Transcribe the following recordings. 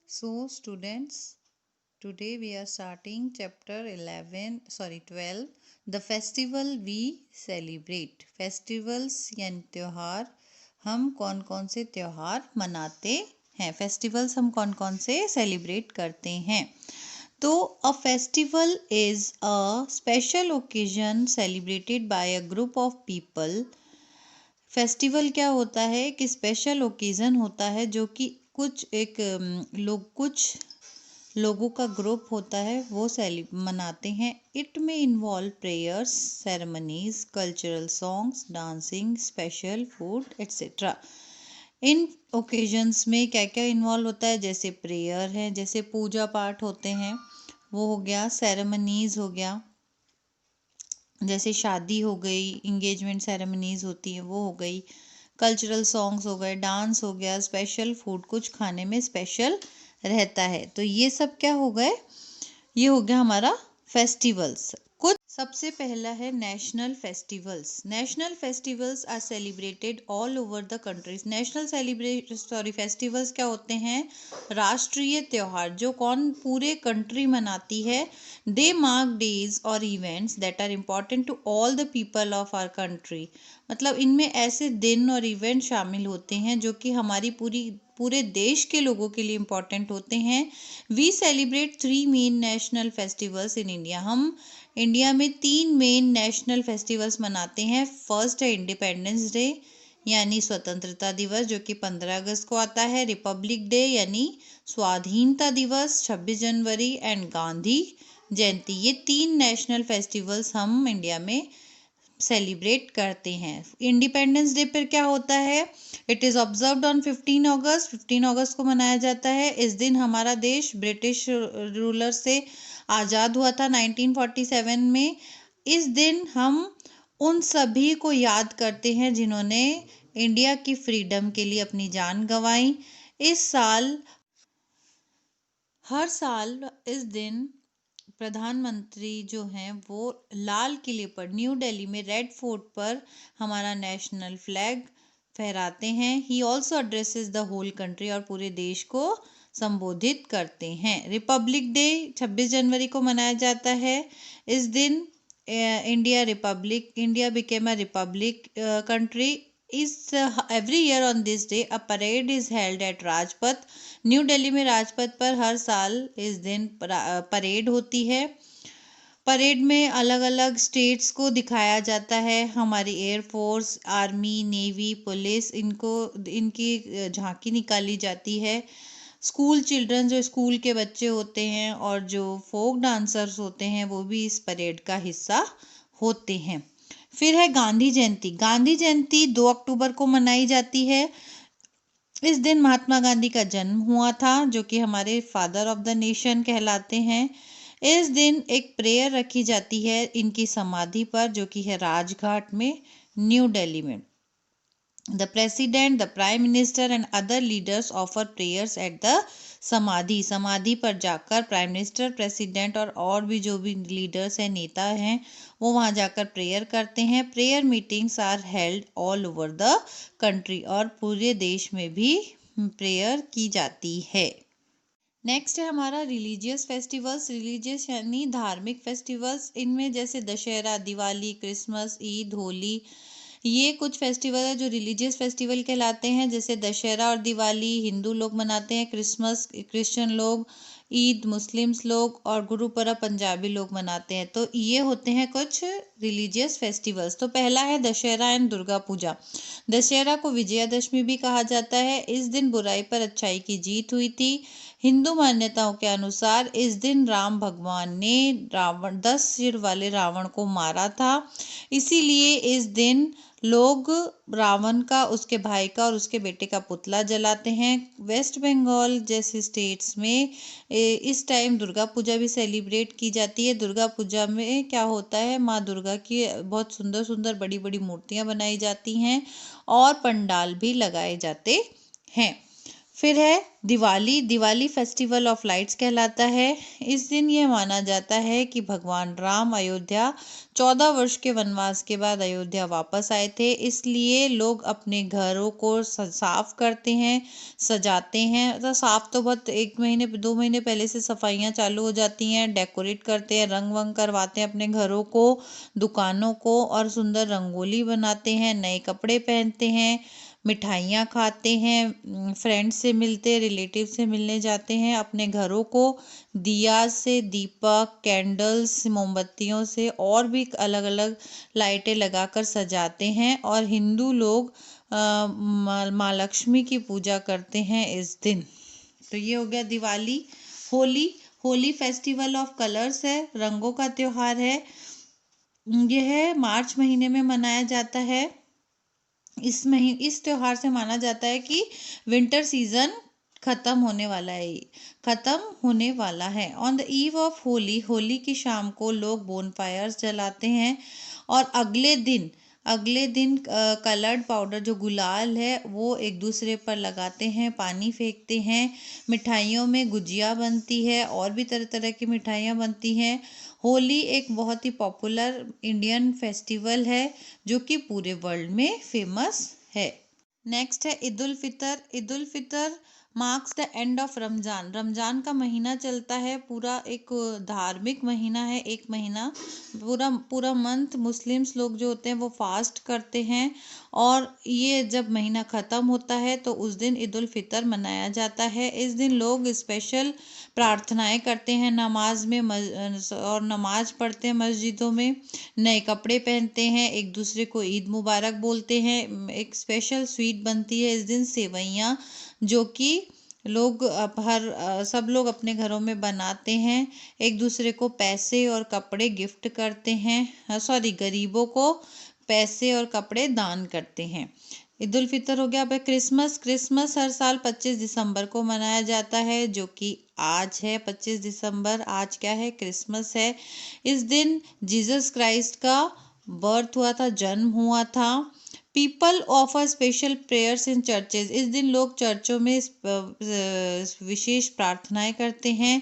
So students, today we are starting chapter 12, the festival we celebrate. Festivals यानी त्योहार, हम कौन कौन से त्योहार मनाते हैं, फेस्टिवल्स हम कौन कौन से सेलिब्रेट करते हैं। तो a festival is a special occasion celebrated by a group of people. Festival क्या होता है कि स्पेशल ओकेजन होता है जो कि कुछ लोगों का ग्रुप होता है वो मनाते हैं। इट में involve prayers, ceremonies, cultural songs, dancing, special food etcetera. इन ओकेजन्स में क्या क्या इन्वॉल्व होता है, जैसे प्रेयर है, जैसे पूजा पाठ होते हैं वो हो गया, सेरेमनीज हो गया, जैसे शादी हो गई, इंगेजमेंट सेरेमनीज होती हैं वो हो गई, कल्चरल सॉन्ग्स हो गए, डांस हो गया, स्पेशल फूड, कुछ खाने में स्पेशल रहता है। तो ये सब क्या हो गए, ये हो गया हमारा फेस्टिवल्स। कुछ सबसे पहला है national festivals. National festivals are celebrated all over the countries. Festivals क्या होते हैं, राष्ट्रीय त्योहार जो कौन पूरे कंट्री मनाती है। दे मार्क डेज और events that are important to all the people of our country. मतलब इनमें ऐसे दिन और इवेंट शामिल होते हैं जो कि हमारी पूरे देश के लोगों के लिए इम्पॉर्टेंट होते हैं। We celebrate 3 main national festivals in India. हम इंडिया में 3 मेन नेशनल फेस्टिवल्स मनाते हैं। फर्स्ट है इंडिपेंडेंस डे यानी स्वतंत्रता दिवस जो कि 15 अगस्त को आता है। रिपब्लिक डे यानी स्वाधीनता दिवस 26 जनवरी एंड गांधी जयंती। ये 3 नेशनल फेस्टिवल्स हम इंडिया में सेलिब्रेट करते हैं। इंडिपेंडेंस डे पर क्या होता है, इट इज़ ऑब्जर्व्ड ऑन 15 अगस्त। 15 अगस्त को मनाया जाता है। इस दिन हमारा देश ब्रिटिश रूलर से आज़ाद हुआ था 1947 में। इस दिन हम उन सभी को याद करते हैं जिन्होंने इंडिया की फ्रीडम के लिए अपनी जान गंवाई। हर साल इस दिन प्रधानमंत्री जो हैं वो लाल किले पर न्यू दिल्ली में रेड फोर्ट पर हमारा नेशनल फ्लैग फहराते हैं। He also addresses the whole country और पूरे देश को संबोधित करते हैं। रिपब्लिक डे 26 जनवरी को मनाया जाता है। इस दिन India became a republic country. Every year on this day a parade is held at Rajpath. New Delhi में राजपथ पर हर साल इस दिन परेड होती है। परेड में अलग अलग स्टेट्स को दिखाया जाता है। हमारी एयरफोर्स, आर्मी, नेवी, पुलिस, इनकी झांकी निकाली जाती है। स्कूल चिल्ड्रन जो स्कूल के बच्चे होते हैं और जो फोक डांसर्स होते हैं वो भी इस परेड का हिस्सा होते हैं। फिर है गांधी जयंती। गांधी जयंती 2 अक्टूबर को मनाई जाती है। इस दिन महात्मा गांधी का जन्म हुआ था जो कि हमारे फादर ऑफ द नेशन कहलाते हैं। इस दिन एक प्रेयर रखी जाती है इनकी समाधि पर जो कि है राजघाट में न्यू दिल्ली में। The president, the prime minister and other leaders offer prayers at the समाधि पर जाकर प्राइम मिनिस्टर, प्रेसिडेंट और भी जो भी लीडर्स हैं, नेता हैं, वो वहाँ जाकर प्रेयर करते हैं। Prayer meetings are held all over the country और पूरे देश में भी प्रेयर की जाती है। नेक्स्ट है हमारा रिलीजियस फेस्टिवल्स। रिलीजियस यानी धार्मिक फेस्टिवल्स। इनमें जैसे दशहरा, दिवाली, क्रिसमस, ईद, होली, ये कुछ फेस्टिवल है जो रिलीजियस फेस्टिवल कहलाते हैं। जैसे दशहरा और दिवाली हिंदू लोग मनाते हैं, क्रिसमस क्रिश्चियन लोग, ईद मुस्लिम्स लोग और गुरुपर्व पंजाबी लोग मनाते हैं। तो ये होते हैं कुछ रिलीजियस फेस्टिवल्स। तो पहला है दशहरा एंड दुर्गा पूजा। दशहरा को विजयादशमी भी कहा जाता है। इस दिन बुराई पर अच्छाई की जीत हुई थी। हिंदू मान्यताओं के अनुसार इस दिन राम भगवान ने 10 सिर वाले रावण को मारा था। इसीलिए इस दिन लोग रावण का, उसके भाई का और उसके बेटे का पुतला जलाते हैं। वेस्ट बंगाल जैसे स्टेट्स में इस टाइम दुर्गा पूजा भी सेलिब्रेट की जाती है। दुर्गा पूजा में क्या होता है, माँ दुर्गा की बहुत सुंदर सुंदर बड़ी बड़ी मूर्तियाँ बनाई जाती हैं और पंडाल भी लगाए जाते हैं। फिर है Diwali. Diwali festival of lights कहलाता है। इस दिन यह माना जाता है कि भगवान राम अयोध्या 14 वर्ष के वनवास के बाद अयोध्या वापस आए थे, इसलिए लोग अपने घरों को साफ करते हैं, सजाते हैं। तो साफ तो बहुत 1 महीने 2 महीने पहले से सफाइयाँ चालू हो जाती हैं, डेकोरेट करते हैं, रंग वंग करवाते हैं अपने घरों को, दुकानों को, और सुंदर रंगोली बनाते हैं, नए कपड़े पहनते हैं, मिठाइयाँ खाते हैं, फ्रेंड्स से मिलते, रिलेटिव से मिलने जाते हैं, अपने घरों को दिया से, दीपक, कैंडल्स, मोमबत्तियों से और भी अलग अलग लाइटें लगाकर सजाते हैं। और हिंदू लोग माँ लक्ष्मी की पूजा करते हैं इस दिन। तो ये हो गया Diwali. Holi. Holi festival of colours है, रंगों का त्योहार है। यह मार्च महीने में मनाया जाता है। इस त्योहार से माना जाता है कि विंटर सीजन खत्म होने वाला है, खत्म होने वाला है। On the eve of Holi, Holi की शाम को लोग बोनफायर्स जलाते हैं और अगले दिन कलर्ड पाउडर जो गुलाल है वो एक दूसरे पर लगाते हैं, पानी फेंकते हैं। मिठाइयों में गुजिया बनती है और भी तरह तरह की मिठाइयाँ बनती हैं। होली एक बहुत ही पॉपुलर इंडियन फेस्टिवल है जो कि पूरे वर्ल्ड में फेमस है। नेक्स्ट है Eid ul Fitr. Eid ul Fitr marks the end of Ramzan. Ramzan का महीना चलता है, पूरा एक धार्मिक महीना है, एक महीना पूरा पूरा मंथ मुस्लिम्स लोग जो होते हैं वो फास्ट करते हैं। और ये जब महीना ख़त्म होता है तो उस दिन ईद उल फितर मनाया जाता है। इस दिन लोग स्पेशल प्रार्थनाएं करते हैं नमाज में और नमाज पढ़ते हैं मस्जिदों में, नए कपड़े पहनते हैं, एक दूसरे को ईद मुबारक बोलते हैं। एक स्पेशल स्वीट बनती है इस दिन, सेवइयाँ, जो कि लोग सब लोग अपने घरों में बनाते हैं। एक दूसरे को पैसे और कपड़े गिफ्ट करते हैं, गरीबों को पैसे और कपड़े दान करते हैं। ईद उल फितर हो गया। अब क्रिसमस। क्रिसमस हर साल 25 दिसंबर को मनाया जाता है, जो कि आज है 25 दिसंबर। आज क्या है? क्रिसमस है। इस दिन जीसस क्राइस्ट का बर्थ हुआ था, जन्म हुआ था। People offer special prayers in churches. इस दिन लोग चर्चों में विशेष प्रार्थनाएं करते हैं।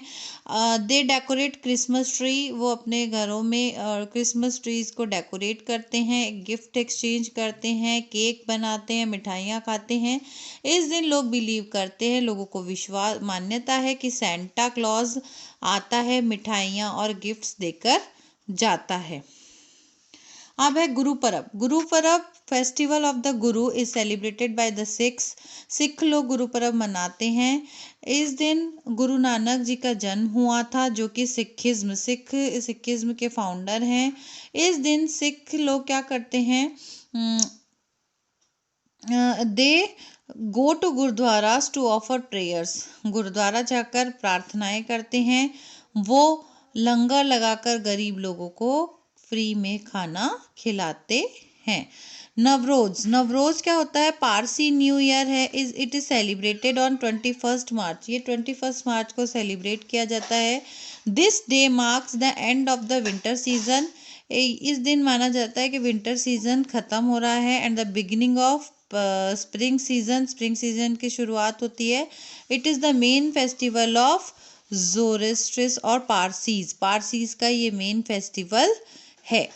दे डेकोरेट क्रिसमस ट्री। वो अपने घरों में क्रिसमस ट्रीज को डेकोरेट करते हैं, गिफ्ट एक्सचेंज करते हैं, केक बनाते हैं, मिठाइयाँ खाते हैं। इस दिन लोग बिलीव करते हैं, लोगों को विश्वास मान्यता है कि सेंटा क्लॉज आता है, मिठाइयाँ और गिफ्ट्स देकर जाता है। अब है गुरु परब। गुरु परब festival of the Guru is celebrated by the Sikhs. Sikh लोग गुरु परब मनाते हैं। इस दिन गुरु नानक जी का जन्म हुआ था, जो कि सिखिज्म के फाउंडर हैं। इस दिन सिख लोग क्या करते हैं? They go to gurdwaras to offer prayers. Gurdwara जाकर प्रार्थनाएं करते हैं। वो लंगर लगाकर गरीब लोगों को फ्री में खाना खिलाते हैं। नवरोज। नवरोज क्या होता है? पारसी न्यू ईयर है। इट इज़ सेलिब्रेटेड ऑन 21 मार्च। ये 21 मार्च को सेलिब्रेट किया जाता है। This day marks the end of the winter season. इस दिन माना जाता है कि विंटर सीजन ख़त्म हो रहा है and the beginning of spring season की शुरुआत होती है। It is the main festival of Zoroastrians और पारसीज का ये मेन फेस्टिवल है।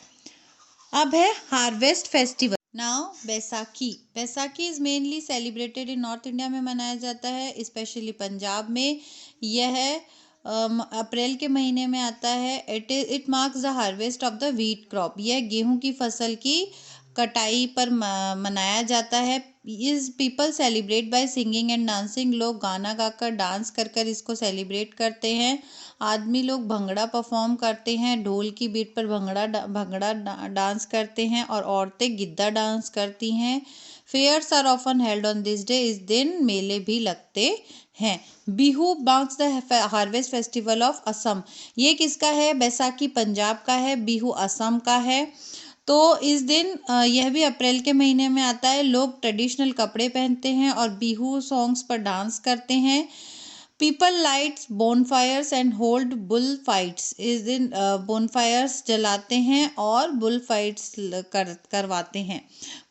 अब है harvest festival. Now Baisakhi. Baisakhi is mainly celebrated in north India में मनाया जाता है, स्पेशली पंजाब में। यह अप्रैल के महीने में आता है। It marks the harvest of the wheat crop. यह गेहूं की फसल की कटाई पर मनाया जाता है। इस people celebrate by singing and dancing. लोग गाना गाकर डांस कर कर इसको सेलिब्रेट करते हैं। आदमी लोग भंगड़ा परफॉर्म करते हैं, ढोल की बीट पर भंगड़ा डांस करते हैं, और औरतें गिद्दा डांस करती हैं। Fairs are often held on this day. इस दिन मेले भी लगते हैं। Bihu marks the harvest festival of Assam. ये किसका है? बैसाखी पंजाब का है, बिहू असम का है। तो इस दिन यह भी अप्रैल के महीने में आता है। लोग ट्रेडिशनल कपड़े पहनते हैं और बिहू सॉन्ग्स पर डांस करते हैं। People lights bonfires and hold bull fights. इस दिन bonfires जलाते हैं और बुल फाइट्स करवाते हैं।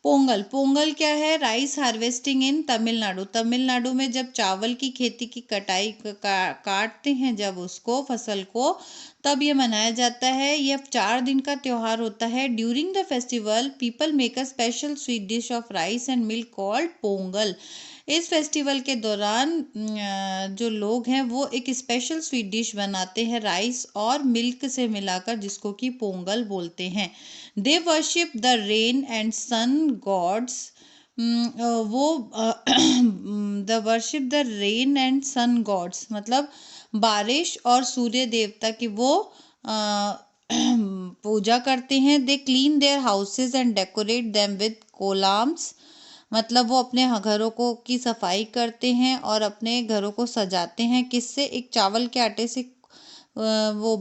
पोंगल, पोंगल क्या है? राइस हार्वेस्टिंग इन तमिलनाडु। तमिलनाडु में जब चावल की खेती की कटाई काटते हैं जब उसको फसल को, तब ये मनाया जाता है। यह 4 दिन का त्योहार होता है। During the festival people make a special sweet dish of rice and milk called Pongal. इस फेस्टिवल के दौरान जो लोग हैं वो एक स्पेशल स्वीट डिश बनाते हैं राइस और मिल्क से मिलाकर, जिसको कि पोंगल बोलते हैं। They worship the rain and sun gods. वो the worship the rain and sun gods मतलब बारिश और सूर्य देवता की वो पूजा करते हैं। They clean their houses and decorate them with Coulomb's मतलब वो अपने घरों को की सफाई करते हैं और अपने घरों को सजाते हैं। किससे? एक चावल के आटे से वो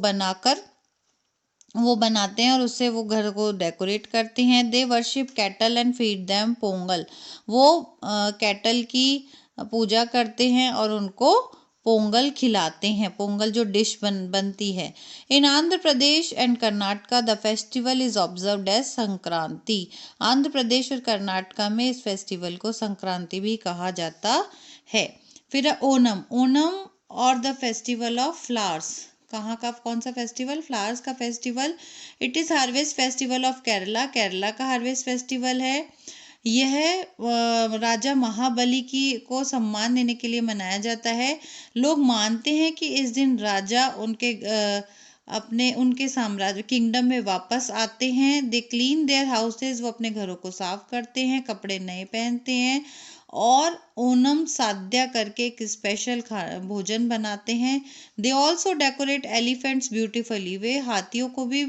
बनाते हैं और उससे वो घर को डेकोरेट करते हैं। They worship cattle and feed them Pongal. वो कैटल की पूजा करते हैं और उनको पोंगल खिलाते हैं। पोंगल जो डिश बनती है। In Andhra Pradesh and Karnataka the festival is observed as Sankranti. Andhra Pradesh और कर्नाटका में इस फेस्टिवल को संक्रांति भी कहा जाता है। फिर ओणम, ओणम और द फेस्टिवल ऑफ फ्लावर्स। कहाँ का कौन सा फेस्टिवल? फ्लावर्स का festival. It is harvest festival of Kerala. Kerala का हार्वेस्ट फेस्टिवल है। यह राजा महाबली को सम्मान देने के लिए मनाया जाता है। लोग मानते हैं कि इस दिन राजा उनके साम्राज्य किंगडम में वापस आते हैं। दे क्लीन देयर हाउसेज, वो अपने घरों को साफ करते हैं, कपड़े नए पहनते हैं और ओनम साद्या करके एक स्पेशल भोजन बनाते हैं। They also decorate elephants beautifully. वे हाथियों को भी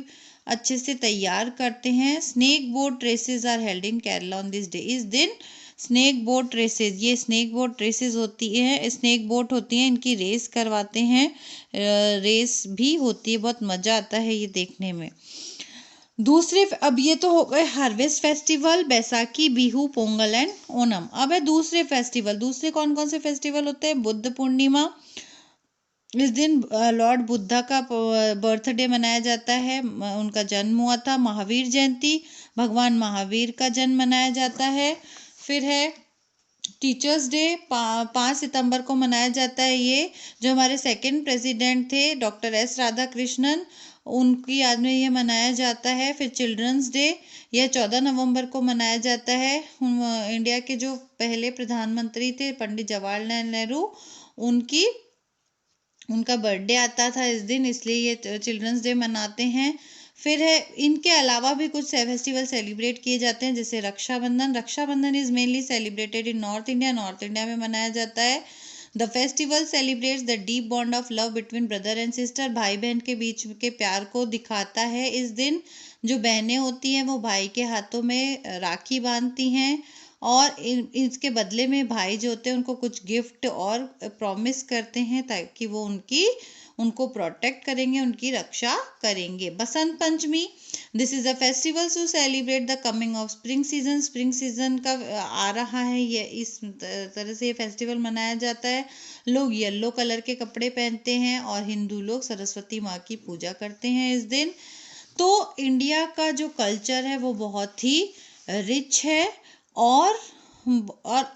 अच्छे से तैयार करते हैं। Snake boat races are held in Kerala on this day. इस दिन स्नेक बोट रेसेस, ये स्नेक बोट रेसेस होती है, स्नेक बोट होती हैं, इनकी रेस करवाते हैं। रेस भी होती है, बहुत मज़ा आता है ये देखने में। दूसरे, अब ये तो हो गए harvest festival, Baisakhi, Bihu, Pongal and Onam. अब है दूसरे फेस्टिवल। दूसरे कौन कौन से फेस्टिवल होते हैं? बुद्ध पूर्णिमा। इस दिन लॉर्ड बुद्धा का बर्थडे मनाया जाता है, उनका जन्म हुआ था। महावीर जयंती, भगवान महावीर का जन्म मनाया जाता है। फिर है टीचर्स डे, 5 सितंबर को मनाया जाता है। ये जो हमारे सेकंड प्रेसिडेंट थे डॉक्टर एस राधाकृष्णन, उनकी याद में ये मनाया जाता है। फिर चिल्ड्रंस डे, यह 14 नवंबर को मनाया जाता है। इंडिया के जो पहले प्रधानमंत्री थे पंडित जवाहरलाल नेहरू, उनका बर्थडे आता था इस दिन, इसलिए ये चिल्ड्रंस डे मनाते हैं। फिर है, इनके अलावा भी कुछ फेस्टिवल सेलिब्रेट किए जाते हैं, जैसे Raksha Bandhan. Raksha Bandhan is mainly celebrated in north India. North India में मनाया जाता है। The festival celebrates the deep bond of love between brother and sister. भाई बहन के बीच के प्यार को दिखाता है। इस दिन जो बहनें होती हैं वो भाई के हाथों में राखी बांधती हैं और इसके बदले में भाई जो होते हैं उनको कुछ गिफ्ट और प्रॉमिस करते हैं ताकि वो उनको प्रोटेक्ट करेंगे, उनकी रक्षा करेंगे। Basant Panchami, this is a festival to celebrate the coming of spring season. Spring season का आ रहा है, ये इस तरह से ये फेस्टिवल मनाया जाता है। लोग येलो कलर के कपड़े पहनते हैं और हिंदू लोग सरस्वती माँ की पूजा करते हैं इस दिन। तो इंडिया का जो कल्चर है वो बहुत ही रिच है और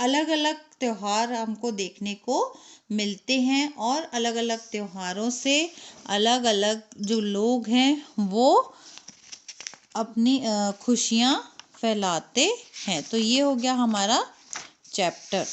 अलग अलग त्योहार हमको देखने को मिलते हैं और अलग अलग त्योहारों से अलग अलग जो लोग हैं वो अपनी खुशियाँ फैलाते हैं। तो ये हो गया हमारा चैप्टर।